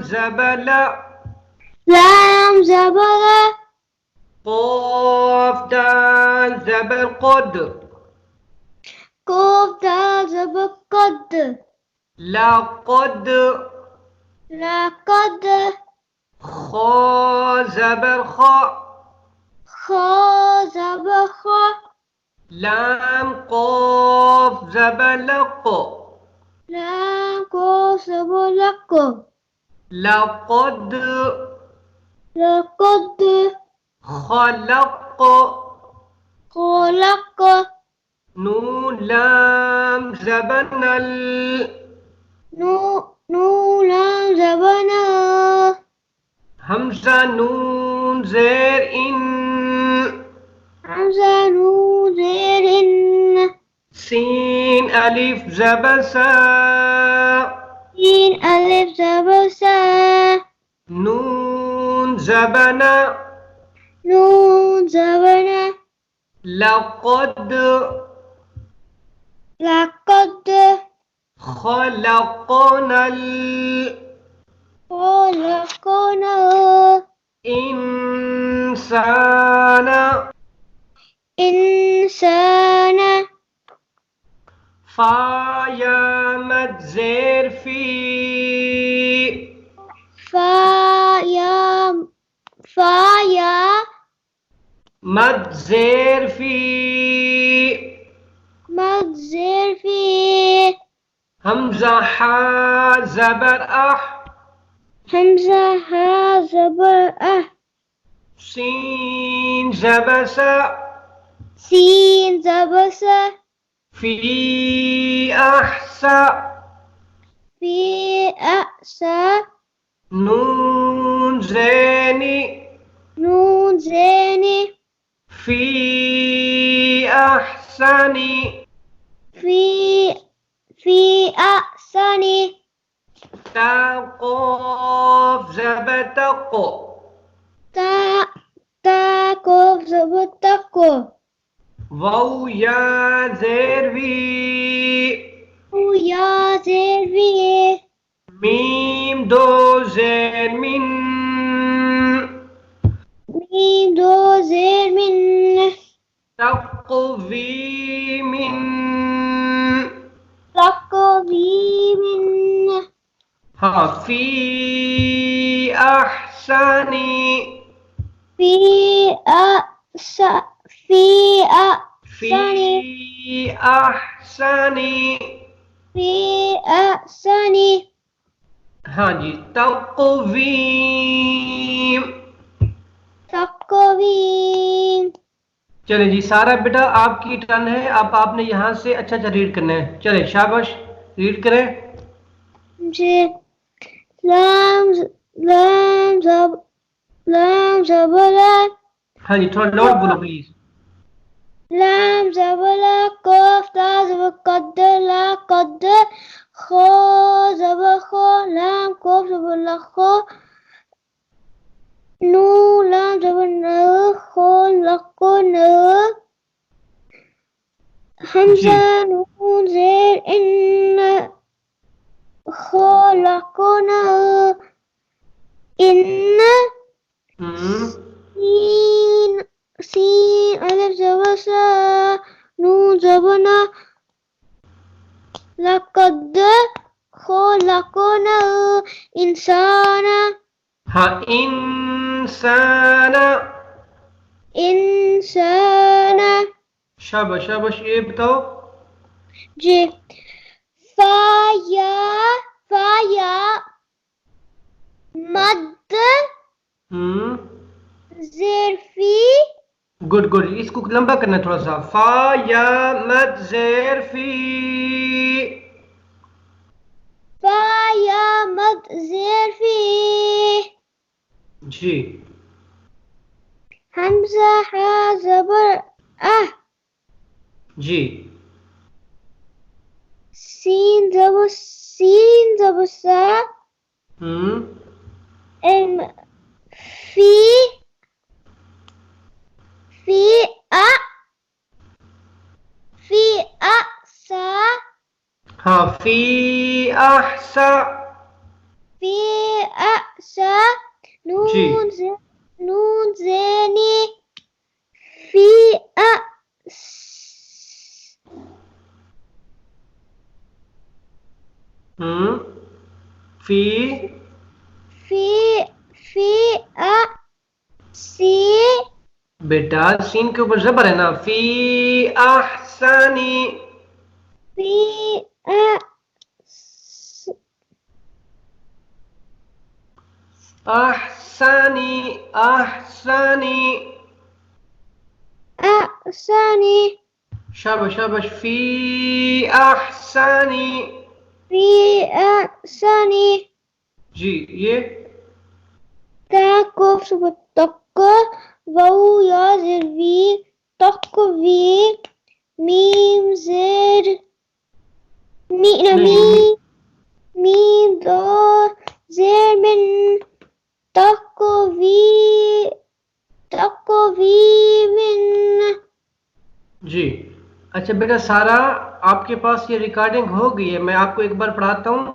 زبل لام زبر قاف دال زبر قد قاف دال زبر قد لقد لقد خا زبر خا خا زبر خا لام قاف زبر لق لام قاف زبر لق لقد لقد خلق خلق نون لام زبر نل نون لام زبر نا حمزہ نون زیر ان حمزہ نون زیر ان سین الف زبر سا سین الف زبر سا نون زبنا نون زبر نا لقد لقد خلقنا خلقنا الإنسان إنسان فا یا مد زیر فی فا یا مد زیر فی مد زیر فی حمزہ حا زبر اح حمزہ ہا زبر اح سین زبر سا سین زبر سا فی احسا فی احسا نون زینی نون زینی فی احسنی فی احسنی تا قاف زبر تق تا قاف زبر تق واو یا زیر وی یا زیر وی میم دو زیر من میم دو زیر من تقویم تقویم ہاں فی احسنی فی احسنی فی احسنی فی احسنی ہاں جی تقویم تقویم چلیں جی سارا بیٹا آپ کی ٹرن ہے اب آپ نے یہاں سے اچھا اچھا ریڈ کرنا ہے چلیں شاباش ریڈ کریں جی لام زبر ہاں جی تھوڑا لاؤڈ بولو پلیز لام زبر قاف تا زبر قد لا قد خا زبر خا لام قاف زبر لخ نون لام زبر نر خلقنا حمزہ نون زیر ان خلقنا ان سین الف زبر سا نون زبر نا لقد خلقنا انسان ہاں انسان انسان شاباش شاباش یہ بتاؤ جی فا یا مد زیر فی گڈ گڈ اس کو لمبا کرنا ہے تھوڑا سا فا یا مد زیر فی فا یا مد زیر فی جی حمزہ ہا زبر اہ جی سین زبر سا فی سا ہاں فی احسا فی أسا جی نون زيني في أس فی في أسي بیٹا سین کے اوپر زبر ہے نا، فی احسانی، في أس احسانی احسانی، أحسني شابش شابش، فی احسانی. في أحسني جی یہ تاكو بالطق واو يا زربي طق في ميم زر نہیں، ميم ضاد زر من طق في من جی اچھا بیٹا سارا آپ کے پاس یہ ریکارڈنگ ہو گئی ہے، میں آپ کو ایک بار پڑھاتا ہوں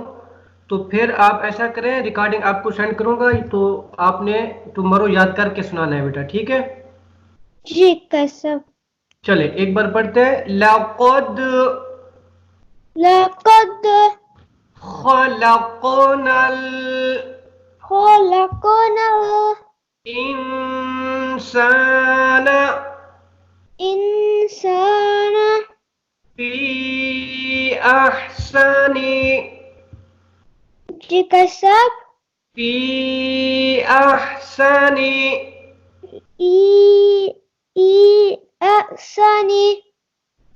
تو پھر آپ ایسا کریں، ریکارڈنگ آپ کو سینڈ کروں گا تو آپ نے ٹمارو یاد کر کے سنانا ہے بیٹا، ٹھیک ہے؟ جی کیسا چلے ایک بار پڑھتے ہیں، لقد لقد خلقنا خلقنا الإنسان الإنسان في أحسن جی کیسا في أحسن أحسن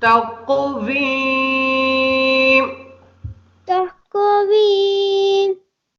تقويم. تقويم